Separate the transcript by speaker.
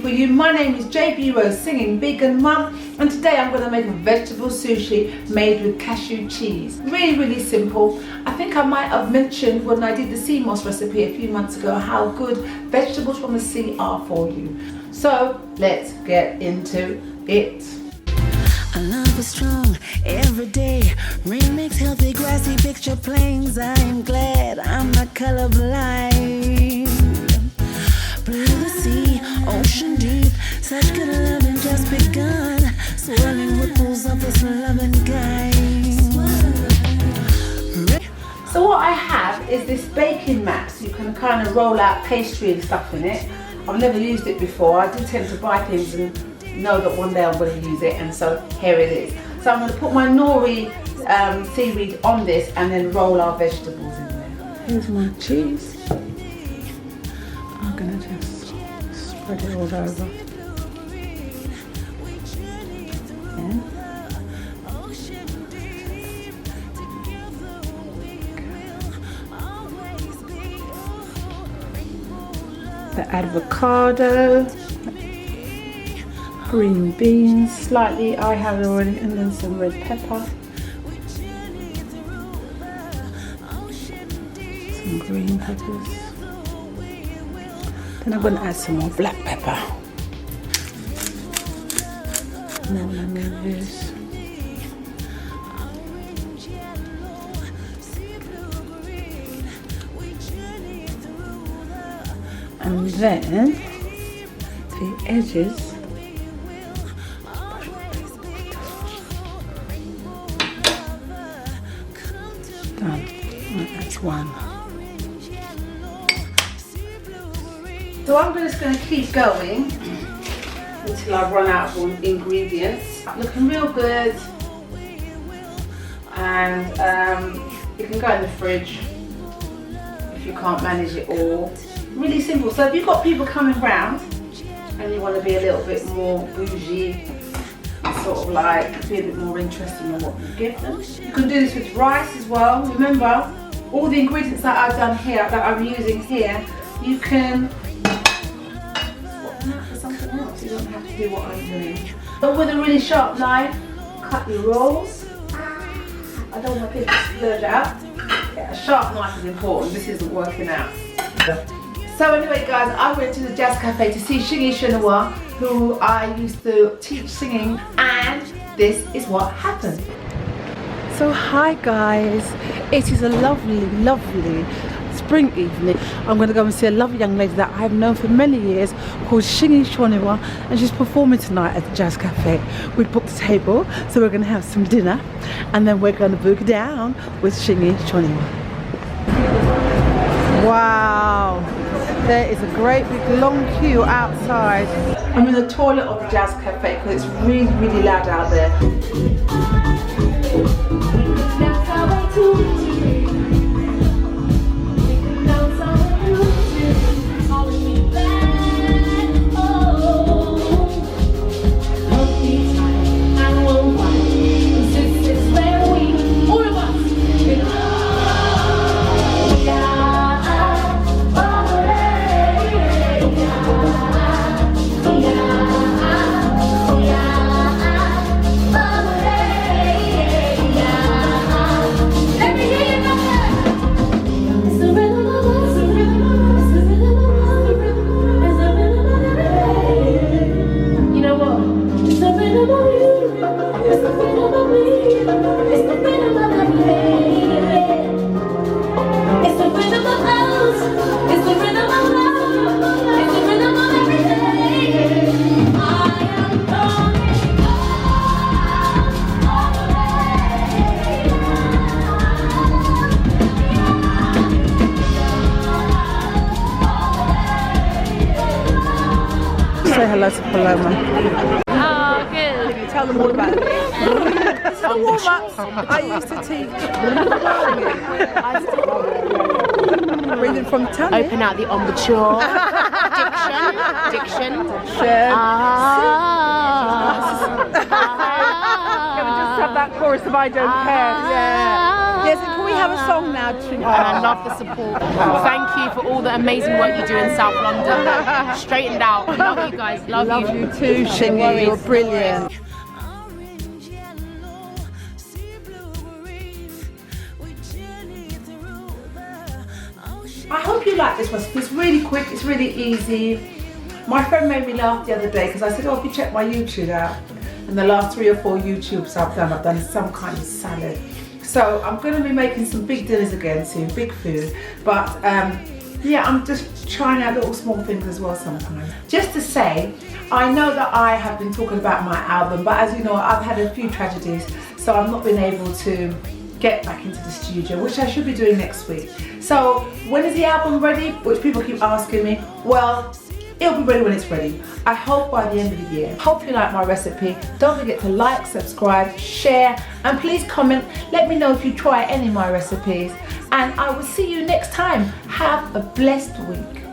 Speaker 1: for you. My name is JB Rose, singing vegan mum, and today I'm going to make a vegetable sushi made with cashew cheese. Really simple. I think I might have mentioned when I did the sea moss recipe a few months ago how good vegetables from the sea are for you. So let's get into it.
Speaker 2: Our love is strong every day. Remix healthy grassy picture planes. I'm glad I'm not colorblind. Blue the sea, ocean deep. Such good loving just begun. Swirling ripples of this loving kind.
Speaker 1: So what I have is this baking mat, so you can kind of roll out pastry and stuff in it. I've never used it before. I do tend to buy things and know that one day I'm going to use it, and so here it is. So I'm going to put my nori seaweed on this and then roll our vegetables in there. Here's my cheese. I'm going to just spread it all over. The avocado, green beans, slightly I have already, and then some red pepper, some green peppers, then I'm going to add some more black pepper, and then I'm going to move this. And then the edges, done. Right, that's one. So I'm just going to keep going until I run out of ingredients. Looking real good, and you can go in the fridge if you can't manage it all. Really simple. So if you've got people coming round and you want to be a little bit more bougie, sort of like be a bit more interesting in what you give them, you can do this with rice as well. Remember, all the ingredients that I've done here, that I'm using here, you can swap them out for something else. You don't have to do what I'm doing. But with a really sharp knife, cut your rolls. I don't want people to splurge out. Yeah, a sharp knife is important. This isn't working out. So anyway guys, I went to the jazz cafe to see Shingai Shoniwa, who I used to teach singing, and this is what happened. So hi guys, it is a lovely spring evening. I'm going to go and see a lovely young lady that I've known for many years called Shingai Shoniwa, and she's performing tonight at the jazz cafe. We booked a table, so we're going to have some dinner and then we're going to boogie down with Shingai Shoniwa. Wow! There is a great big long queue outside. I'm in the toilet of the jazz cafe because it's really loud out there. Say hello to Paloma.
Speaker 3: Oh, good.
Speaker 1: Can you tell them all about it? This is the warm-ups I used to teach. Breathing from the tongue.
Speaker 3: Open out the embouchure. Diction.
Speaker 1: Gonna just have that chorus of I don't care. Yeah. Can we have a song now?
Speaker 3: And I love the support. Thank you for all the amazing work you do in South London. Straightened out. Love you guys. Love you.
Speaker 1: You too, Shingai. You're brilliant.
Speaker 2: Orange, yellow, sea blue, green. We journey through the ocean.
Speaker 1: I hope you like this one. It's really quick, it's really easy. My friend made me laugh the other day because I said, oh, if you check my YouTube out, and the last 3 or 4 YouTubes I've done some kind of salad. So I'm going to be making some big dinners again soon, big food. But yeah, I'm just trying out little small things as well sometimes. Just to say, I know that I have been talking about my album, but as you know, I've had a few tragedies, so I've not been able to get back into the studio, which I should be doing next week. So when is the album ready? Which people keep asking me. Well, it'll be ready when it's ready. I hope by the end of the year. Hope you like my recipe. Don't forget to like, subscribe, share, and please comment. Let me know if you try any of my recipes. And I will see you next time. Have a blessed week.